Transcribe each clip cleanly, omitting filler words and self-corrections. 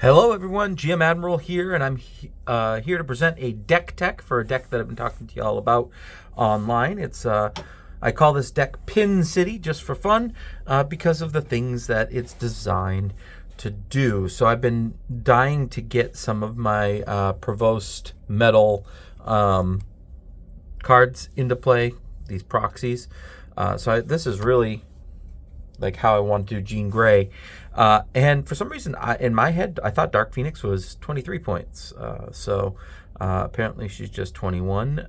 Hello everyone, GM Admiral here, and I'm here to present a deck tech for a deck that I've been talking to you all about online. I call this deck Pin City just for fun because of the things that it's designed to do. So I've been dying to get some of my Provost metal cards into play, these proxies. This is really like how I want to do Jean Grey. And for some reason, in my head, I thought Dark Phoenix was 23 points. Apparently she's just 21.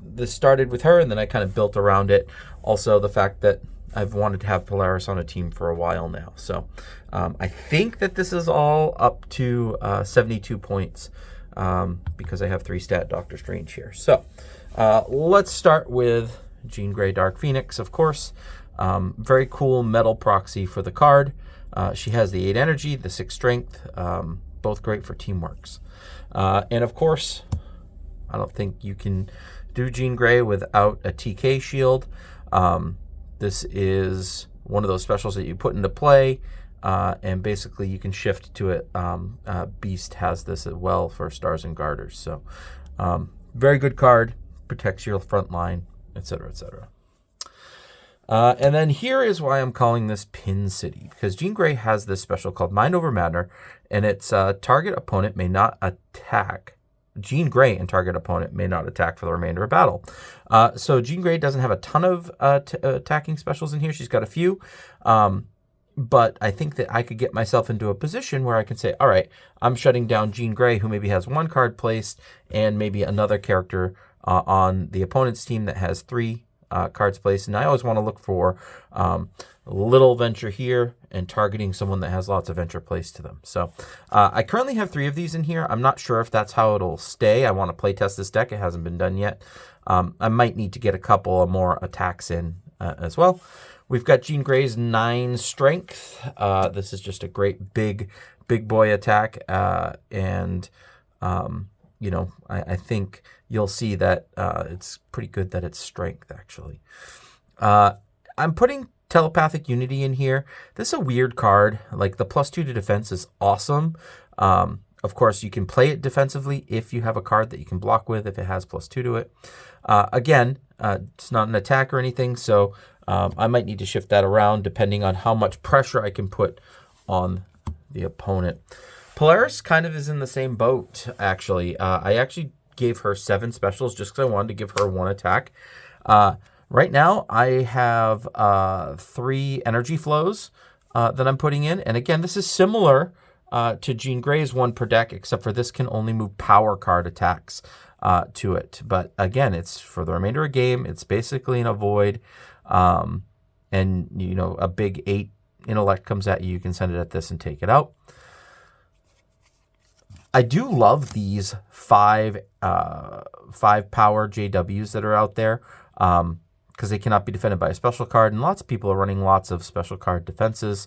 This started with her, and then I kind of built around it. Also, the fact that I've wanted to have Polaris on a team for a while now. So I think that this is all up to 72 points because I have 3 stat Doctor Strange here. So let's start with Jean Grey Dark Phoenix, of course. Very cool metal proxy for the card. She has the 8 energy, the 6 strength, both great for teamworks. And of course, I don't think you can do Jean Grey without a TK shield. This is one of those specials that you put into play, and basically you can shift to it. Beast has this as well for Stars and Garters. So very good card, protects your front line, etc., etc. And then here is why I'm calling this Pin City, because Jean Grey has this special called Mind Over Matter, and its target opponent may not attack. Jean Grey and target opponent may not attack for the remainder of battle. So Jean Grey doesn't have a ton of attacking specials in here. She's got a few, but I think that I could get myself into a position where I can say, all right, I'm shutting down Jean Grey, who maybe has 1 card placed, and maybe another character on the opponent's team that has 3 cards placed, and I always want to look for little venture here and targeting someone that has lots of venture placed to them. So I currently have 3 of these in here. I'm not sure if that's how it'll stay. I want to play test this deck. It hasn't been done yet. I might need to get a couple of more attacks in as well. We've got Jean Grey's 9 strength. This is just a great big boy attack, and you know, I think you'll see that it's pretty good that it's strength, actually. I'm putting Telepathic Unity in here. This is a weird card. Like, the +2 to defense is awesome. Of course, you can play it defensively if you have a card that you can block with, if it has +2 to it. Again, it's not an attack or anything, so I might need to shift that around depending on how much pressure I can put on the opponent. Polaris kind of is in the same boat, actually. I actually gave her 7 specials just because I wanted to give her 1 attack. Right now, I have 3 energy flows that I'm putting in. And again, this is similar to Jean Grey's 1 per deck, except for this can only move power card attacks to it. But again, it's for the remainder of the game. It's basically an avoid. And, you know, a big 8 intellect comes at you. You can send it at this and take it out. I do love these 5 power JWs that are out there because they cannot be defended by a special card, and lots of people are running lots of special card defenses.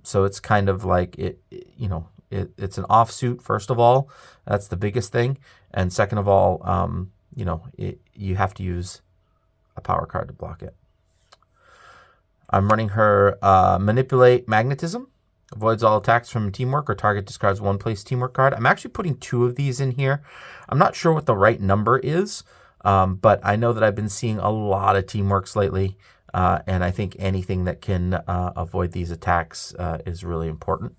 So it's kind of like it's an offsuit. First of all, that's the biggest thing, and second of all, you have to use a power card to block it. I'm running her Manipulate Magnetism. Avoids all attacks from teamwork, or target discards 1 place teamwork card. I'm actually putting 2 of these in here. I'm not sure what the right number is, but I know that I've been seeing a lot of teamworks lately, and I think anything that can avoid these attacks is really important.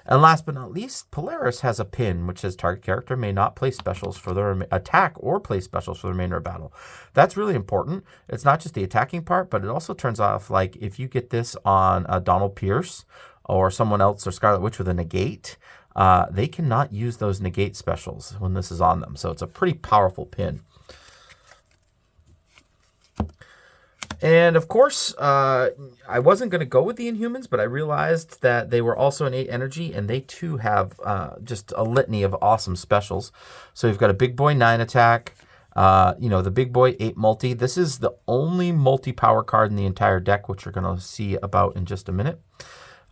And last but not least, Polaris has a pin which says target character may not play specials for the attack or play specials for the remainder of battle. That's really important. It's not just the attacking part, but it also turns off, like, if you get this on Donald Pierce or someone else, or Scarlet Witch with a negate, they cannot use those negate specials when this is on them. So it's a pretty powerful pin. And of course, I wasn't going to go with the Inhumans, but I realized that they were also an 8 energy, and they too have just a litany of awesome specials. So you've got a big boy 9 attack, the big boy 8 multi. This is the only multi-power card in the entire deck, which you're going to see about in just a minute.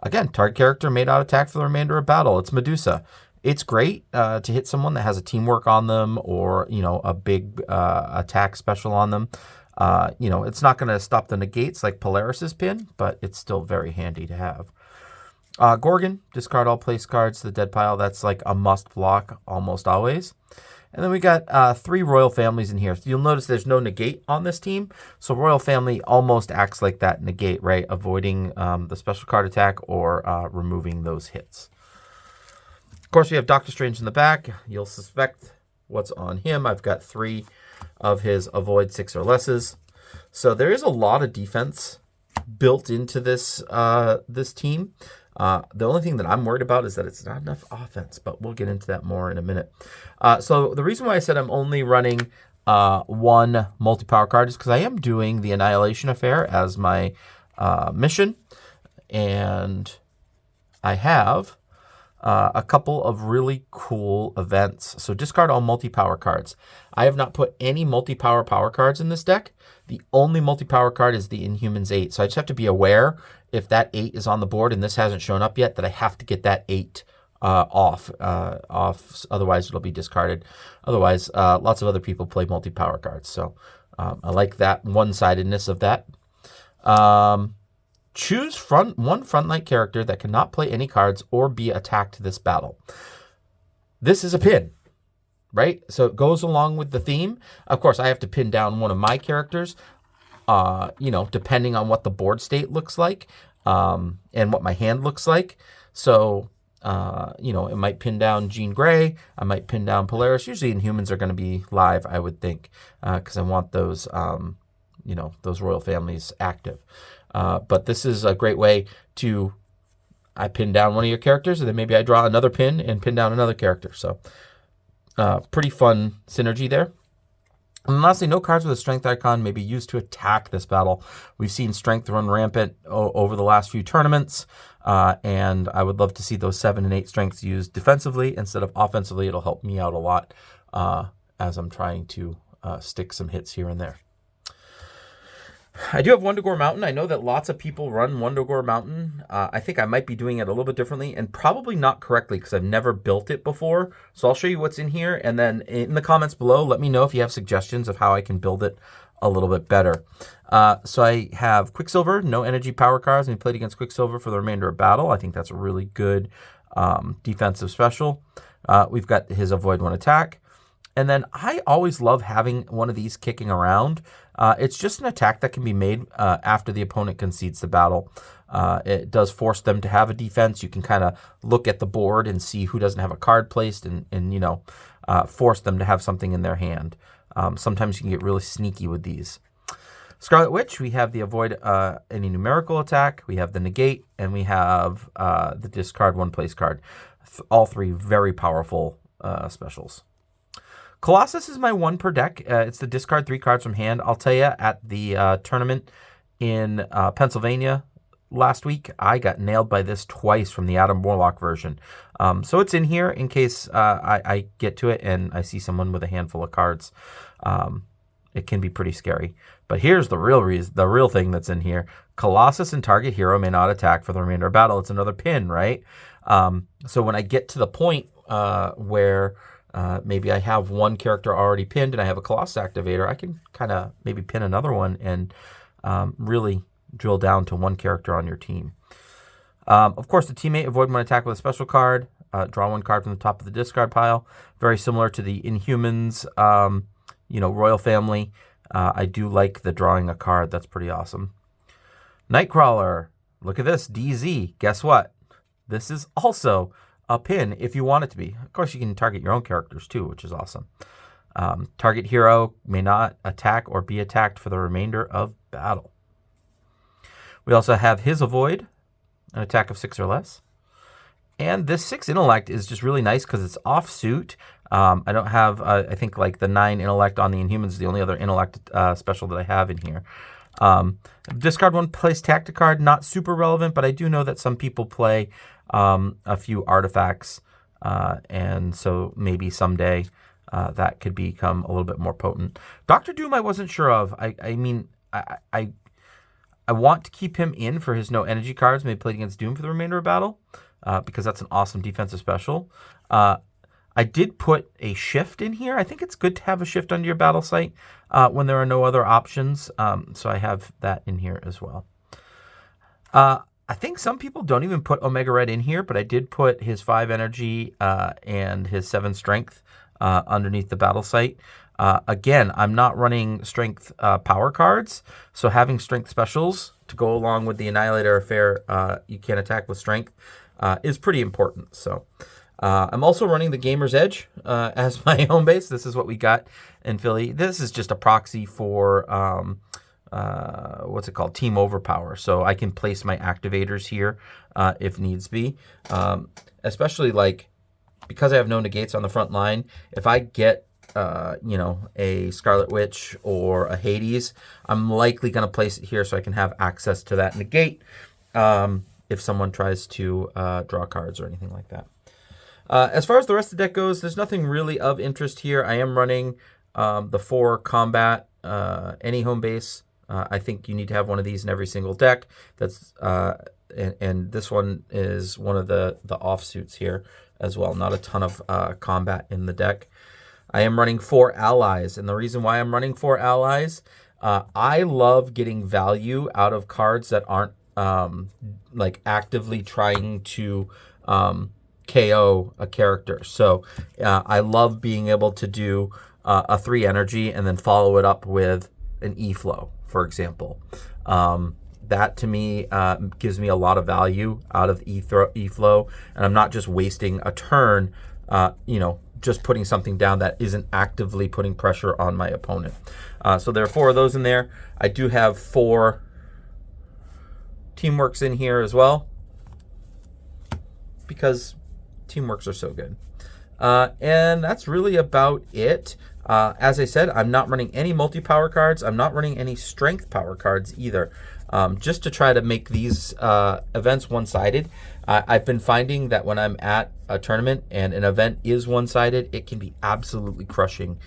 Again, target character may not attack for the remainder of battle. It's Medusa. It's great to hit someone that has a teamwork on them, or, a big attack special on them. It's not going to stop the negates like Polaris's pin, but it's still very handy to have. Gorgon, discard all place cards to the dead pile. That's like a must block almost always. And then we got 3 royal families in here. So you'll notice there's no negate on this team. So royal family almost acts like that negate, right? Avoiding the special card attack or removing those hits. Of course, we have Doctor Strange in the back. You'll suspect what's on him. I've got 3 of his avoid 6 or lesses. So there is a lot of defense built into this this team. The only thing that I'm worried about is that it's not enough offense, but we'll get into that more in a minute. So the reason why I said I'm only running 1 multi-power card is because I am doing the Annihilation Affair as my mission, and I have a couple of really cool events. So discard all multi-power cards. I have not put any multi-power power cards in this deck. The only multi-power card is the Inhumans 8. So I just have to be aware if that 8 is on the board and this hasn't shown up yet, that I have to get that 8 off. Otherwise, it'll be discarded. Otherwise, lots of other people play multi-power cards. So I like that one-sidedness of that. Choose one frontline character that cannot play any cards or be attacked this battle. This is a pin, right? So it goes along with the theme. Of course, I have to pin down one of my characters, depending on what the board state looks like and what my hand looks like. So, it might pin down Jean Grey. I might pin down Polaris. Usually Inhumans are going to be live, I would think, because I want those, those royal families active. But this is a great way to, I pin down one of your characters, and then maybe I draw another pin and pin down another character. So pretty fun synergy there. And lastly, no cards with a strength icon may be used to attack this battle. We've seen strength run rampant over the last few tournaments, and I would love to see those 7 and 8 strengths used defensively instead of offensively. It'll help me out a lot as I'm trying to stick some hits here and there. I do have Wundagore Mountain. I know that lots of people run Wundagore Mountain. I think I might be doing it a little bit differently and probably not correctly because I've never built it before. So I'll show you what's in here. And then in the comments below, let me know if you have suggestions of how I can build it a little bit better. So I have Quicksilver, no energy power cards, and we played against Quicksilver for the remainder of battle. I think that's a really good defensive special. We've got his Avoid 1 attack. And then I always love having one of these kicking around. It's just an attack that can be made after the opponent concedes the battle. It does force them to have a defense. You can kind of look at the board and see who doesn't have a card placed and force them to have something in their hand. Sometimes you can get really sneaky with these. Scarlet Witch, we have the Avoid any numerical attack. We have the Negate, and we have the Discard 1 place card. All 3 very powerful specials. Colossus is my 1 per deck. It's the discard 3 cards from hand. I'll tell you, at the tournament in Pennsylvania last week, I got nailed by this twice from the Adam Warlock version. So it's in here in case I get to it and I see someone with a handful of cards. It can be pretty scary. But here's the real thing that's in here. Colossus and target hero may not attack for the remainder of battle. It's another pin, right? So when I get to the point where maybe I have one character already pinned and I have a Colossus activator, I can kind of maybe pin another one and really drill down to one character on your team. Of course, the teammate avoid 1 attack with a special card. Draw 1 card from the top of the discard pile. Very similar to the Inhumans, Royal Family. I do like the drawing a card. That's pretty awesome. Nightcrawler. Look at this. DZ. Guess what? This is also a pin if you want it to be. Of course, you can target your own characters too, which is awesome. Target hero may not attack or be attacked for the remainder of battle. We also have his Avoid, an attack of 6 or less. And this 6 intellect is just really nice because it's offsuit. I don't have, I think, like the 9 intellect on the Inhumans is the only other intellect special that I have in here. Discard 1 place tactic card, not super relevant, but I do know that some people play a few artifacts, and so maybe someday that could become a little bit more potent. Dr. Doom I wasn't sure of. I want to keep him in for his no energy cards, maybe played against Doom for the remainder of battle, because that's an awesome defensive special. I did put a shift in here. I think it's good to have a shift under your battle site when there are no other options, so I have that in here as well. I think some people don't even put Omega Red in here, but I did put his 5 energy and his 7 strength underneath the battle site. Again, I'm not running strength power cards, so having strength specials to go along with the Annihilator Affair, you can't attack with strength, is pretty important. So I'm also running the Gamer's Edge as my home base. This is what we got in Philly. This is just a proxy for what's it called? Team Overpower. So I can place my activators here if needs be. Especially like because I have no negates on the front line, if I get you know, a Scarlet Witch or a Hades, I'm likely going to place it here so I can have access to that negate if someone tries to draw cards or anything like that. As far as the rest of the deck goes, there's nothing really of interest here. I am running the 4 combat, any home base. I think you need to have one of these in every single deck. That's and this one is one of the offsuits here as well. Not a ton of combat in the deck. I am running 4 allies, and the reason why I'm running 4 allies, I love getting value out of cards that aren't like actively trying to KO a character. So I love being able to do a 3 energy and then follow it up with an E-flow, for example. That to me gives me a lot of value out of E-flow, and I'm not just wasting a turn, you know, just putting something down that isn't actively putting pressure on my opponent. So there are 4 of those in there. I do have 4 Teamworks in here as well, because Teamworks are so good. And that's really about it. As I said, I'm not running any multi-power cards. I'm not running any strength power cards either, just to try to make these events one-sided. I've been finding that when I'm at a tournament and an event is one-sided, it can be absolutely crushing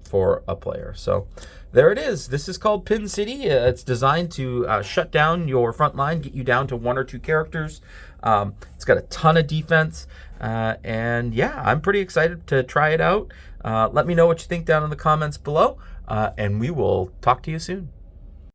for a player. So there it is. This is called Pin City. It's designed to shut down your front line, get you down to 1 or 2 characters. It's got a ton of defense. And yeah, I'm pretty excited to try it out. Let me know what you think down in the comments below, and we will talk to you soon.